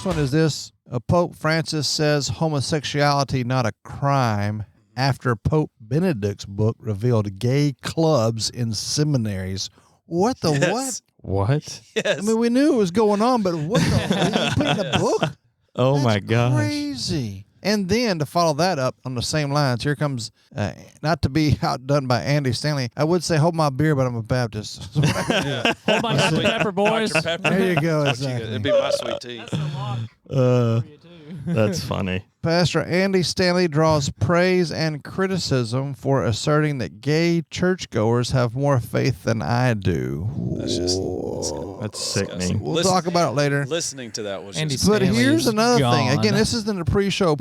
First one is this. Pope Francis says homosexuality not a crime after Pope Benedict's book revealed gay clubs in seminaries. What the what? What? Yes. I mean, we knew it was going on, but what the he put in the book? Oh That's my gosh. crazy. And then to follow that up on the same lines, here comes, not to be outdone by Andy Stanley, I would say hold my beer, but I'm a Baptist. Yeah. Hold my Dr. Pepper, boys. Dr. Pepper. There you go. That's what you get. It'd be my sweet tea. That's the lock for you, too. That's funny. Pastor Andy Stanley draws praise and criticism for asserting that gay churchgoers have more faith than I do. That's just That's sickening. We'll talk about it later. Listening to that was Andy just But Stanley here's is another thing. gone. Again, this isn't a pre-show,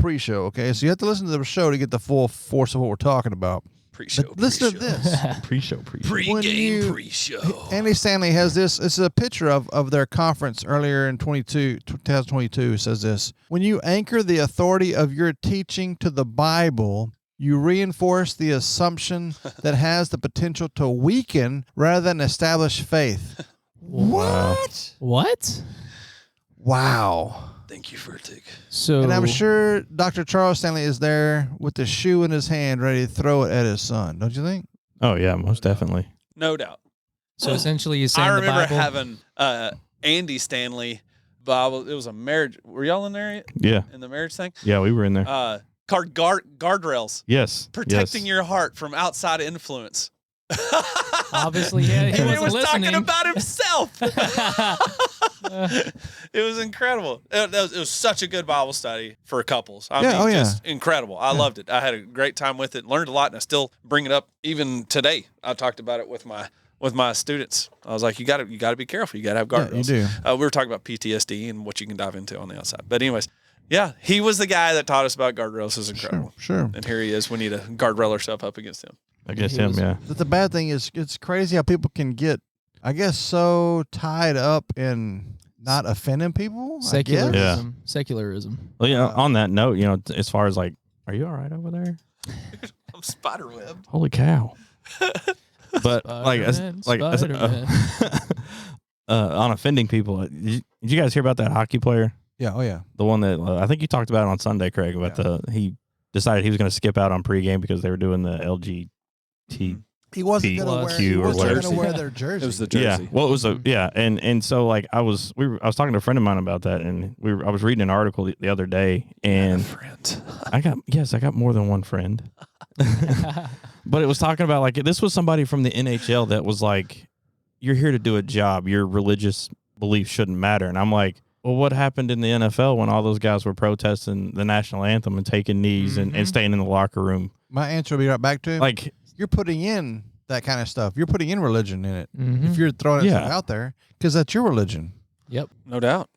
okay? So you have to listen to the show to get the full force of what we're talking about. pre-show. But listen to this. Pre-show. When you- Pre-game, pre-show. Andy Stanley has this. This is a picture of their conference earlier in 2022. It says this. When you anchor the authority of your teaching to the Bible, you reinforce the assumption that has the potential to weaken rather than establish faith. What? What? Wow. Thank you, Furtick. So, And I'm sure Dr. Charles Stanley is there with the shoe in his hand ready to throw it at his son. Don't you think? Oh yeah, most definitely. No doubt. So essentially, you're saying I the remember Bible. having Andy Stanley Bible. It was a marriage. Were y'all in there Yeah. in the marriage thing? Yeah, we were in there. Guardrails. Yes. Protecting yes. your heart from outside influence. Obviously, yeah, he He wasn't was listening. talking about himself. It was incredible. It was such a good Bible study for couples. I mean, just incredible. I loved it. I had a great time with it, learned a lot, and I still bring it up even today. I talked about it with my students. I was like, you got to be careful. You got to have guardrails. Yeah, you do. We were talking about PTSD and what you can dive into on the outside. But anyways, yeah, he was the guy that taught us about guardrails. It was incredible. Sure. And here he is. We need to guardrail ourselves up against him. Against He him, was- yeah. But the bad thing is, it's crazy how people can get, I guess, so tied up in not offending people. I guess. Secularism. Yeah. Secularism. Well, yeah. On that note, as far as like, are you all right over there? I'm spiderwebbed. Holy cow! But Spider-Man. on offending people, did you guys hear about that hockey player? Yeah. Oh, yeah. The one that I think you talked about it on Sunday, Craig. About he decided he was going to skip out on pregame because they were doing the LGBT. He wasn't going to wear, Q or whatever. wear their jersey. It was the jersey. Yeah, well, it was and so like I was talking to a friend of mine about that, and I was reading an article the other day, and Friend. I got more than one friend, but it was talking about like this was somebody from the NHL that was like, you're here to do a job, your religious beliefs shouldn't matter, and I'm like, well, what happened in the NFL when all those guys were protesting the national anthem and taking knees and staying in the locker room? My answer will be right back to him. Like, you're putting in that kind of stuff. You're putting in religion in it. Mhm. If you're throwing it Yeah. out there, because that's your religion. Yep. No doubt.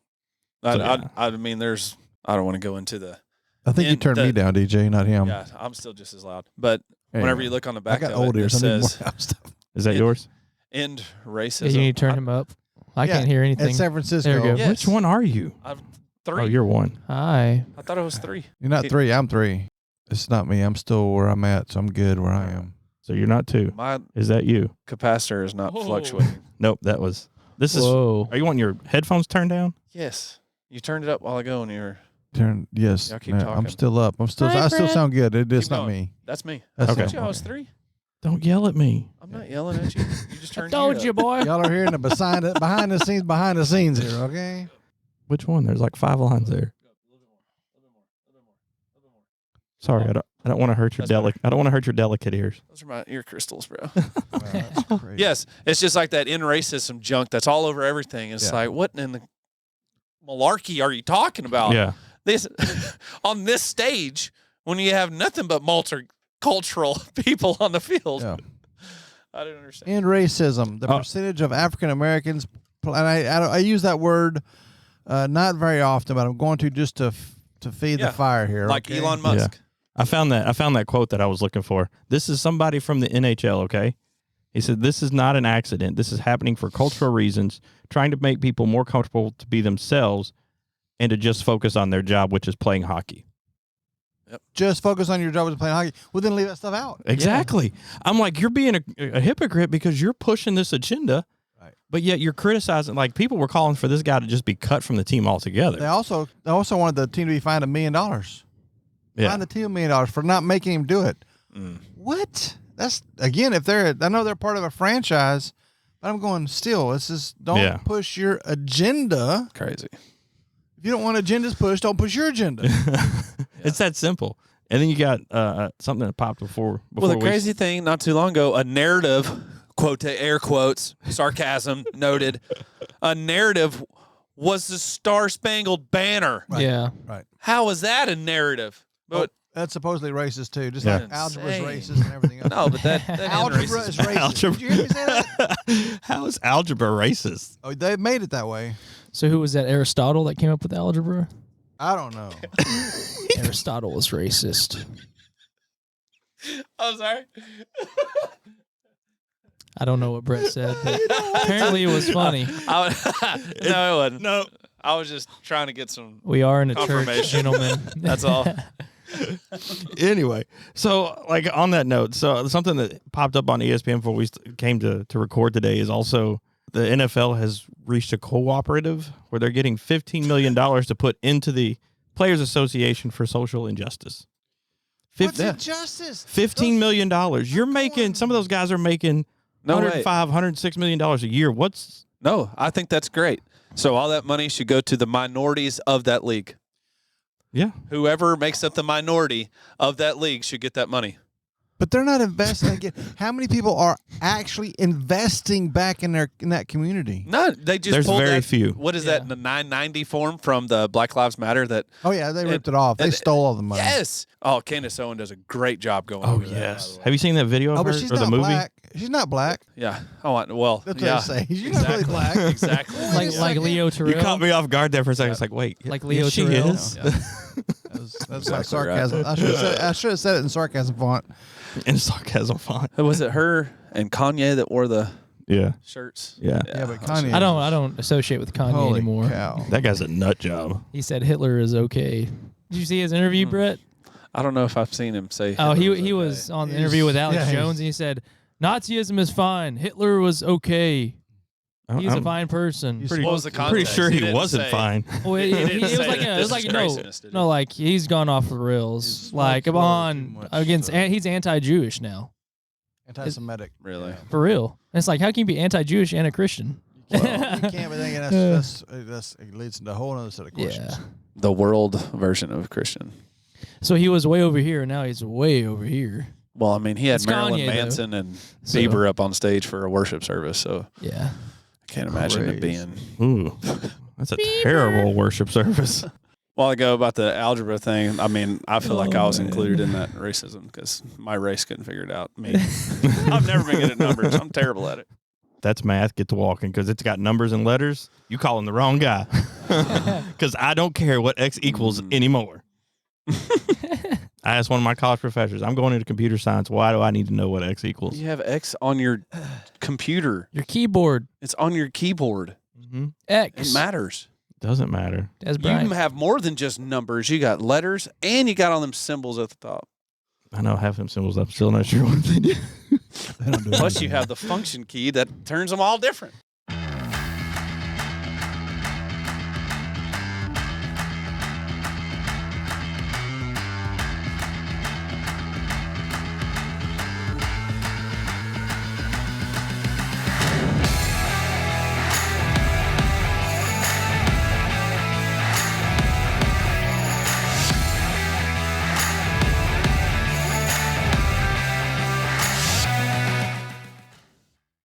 So, yeah. I mean, I don't want to go into the. I think you In turned the- me down, DJ, not him. Yeah, I'm still just as loud. But Anyway, whenever you look on the I back got of old it, it ears. I need more says stuff. is that It- yours? "End Yeah, racism." you need to turn him up. I Yeah, can't hear At anything. San Francisco. There we go. Yes. Which one are you? I've 3. Oh, you're one. Hi. I thought it was 3. You're not 3. I'm 3. It's not me. I'm still where I'm at, so I'm good where I am. So you're not 2. My Is that you? capacitor is not Whoa. fluctuating. Nope, that was. This is. Whoa. Are you wanting your headphones turned down? Yes, you turned it up a while ago, and you're. Yes. Y'all keep No, talking. I'm still up. I still Fred. sound good. It's Keep not going. me. That's me. That's Okay. I told you I was 3. Don't yell at me. I'm not yelling at you. You just turned. Told your you, up. boy. Y'all are hearing the behind the scenes here, okay? Which one? There's like 5 lines there. Sorry, I don't want to hurt your That's better. I don't want to hurt your delicate ears. Those are my ear crystals, bro. That's crazy. Yes, it's just like that in racism junk that's all over everything. It's Yeah. like, what in the malarkey are you talking about? Yeah. This on this stage when you have nothing but multicultural people on the field. Yeah. I didn't understand. And racism, the percentage of African Americans, and I use that word not very often, but I'm going to just to feed Yeah. the fire here. Like okay? Elon Musk. I found that quote that I was looking for. This is somebody from the NHL, okay? He said, "This is not an accident. This is happening for cultural reasons, trying to make people more comfortable to be themselves and to just focus on their job, which is playing hockey." Just focus on your job as playing hockey. Well, then leave that stuff out. Exactly. I'm like, you're being a hypocrite because you're pushing this agenda But yet you're criticizing, like people were calling for this guy to just be cut from the team altogether. They also wanted the team to be fined $1 million. Yeah. Fined the team $1 million for not making him do it. What? That's again, I know they're part of a franchise, but I'm going still. It's just don't push your agenda. Crazy. If you don't want agendas pushed, don't push your agenda. It's that simple. And then you got something that popped before. Well, the crazy thing, not too long ago, a narrative, quote air quotes, sarcasm noted, a narrative was the Star Spangled Banner. Right. Yeah. Right. How is that a narrative? But that's supposedly racist too. Just like algebra is racist and everything else. no, but that algebra is racist. Algebra. Did you hear me say that? How is algebra racist? Oh, they made it that way. So who was that? Aristotle that came up with algebra? I don't know. Aristotle was racist. I'm sorry. I don't know what Brett said, but apparently it was funny. No, it wasn't. No, I was just trying to get some. We are in a church, confirmation. gentlemen. That's all. Anyway, so like on that note, so something that popped up on ESPN before we came to record today is also the NFL has reached a cooperative where they're getting $15 million to put into the Players Association for Social Injustice. What's injustice? $15 million. You're making, some of those guys are making $105, $106 million a year. No, I think that's great. So all that money should go to the minorities of that league. Yeah. Whoever makes up the minority of that league should get that money. But they're not investing again. How many people are actually investing back in that community? No, they just There's pulled very that, few. What is that? The 990 form from the Black Lives Matter that. Oh yeah, they ripped it off. They stole all the money. Yes. Oh, Candace Owen does a great job going. Oh over that, yes. by the way. Have you seen that video of But her she's or the not movie? black. She's not black. Yeah. Oh, well. That's yeah. what I say. She's not really black. Exactly. like Leo Terrell. You caught me off guard there for a second. It's like, wait, Like Leo yes, she Terrell? is. Yeah. That's my Exactly sarcasm. right. I should have said it in sarcasm font. In sarcasm font. Was it her and Kanye that wore the Yeah. shirts? Yeah. Yeah, but Kanye. I don't associate with Kanye Holy anymore. cow. That guy's a nut job. He said Hitler is okay. Did you see his interview, Brett? I don't know if I've seen him say. Oh, Hitler he okay. was on the He's- interview with Alex yeah, he's- Jones, and he said Nazism is fine. Hitler was okay. He's a I'm fine person. He's- pretty, What was the pretty context? sure He he didn't wasn't say- fine. Well, it didn't was say like that it was this like is craziness, did he? no, like he's gone off the rails. He's Like smoked on too much, against, so. he's anti-Jewish now, Anti-Semitic. Really? for real. And it's like, how can you be anti-Jewish and a Christian? Well, you can't, but then that's it leads into a whole other set of questions. Yeah. The world version of Christian. So he was way over here, and now he's way over here. Well, I mean, he had It's Marilyn Kanye, though. Manson and So- Bieber up on stage for a worship service, so Yeah. I can't imagine it Praise. being. Ooh, that's a terrible worship service. While ago about the algebra thing, I mean, I feel like I was man. included in that racism because my race couldn't figure it out. Me, I've never been good at numbers. I'm terrible at it. That's math. Get to walking because it's got numbers and letters. You calling the wrong guy. Because I don't care what x equals anymore. I asked one of my college professors, I'm going into computer science. Why do I need to know what x equals? You have X on your computer. Your keyboard, It's on your keyboard. Mm-hmm. It X. matters. Doesn't matter. Des You Bryant. have more than just numbers. You got letters, and you got all them symbols at the top. I know half them symbols. I'm still not sure what they do. They don't do Plus, anything. you have the function key that turns them all different.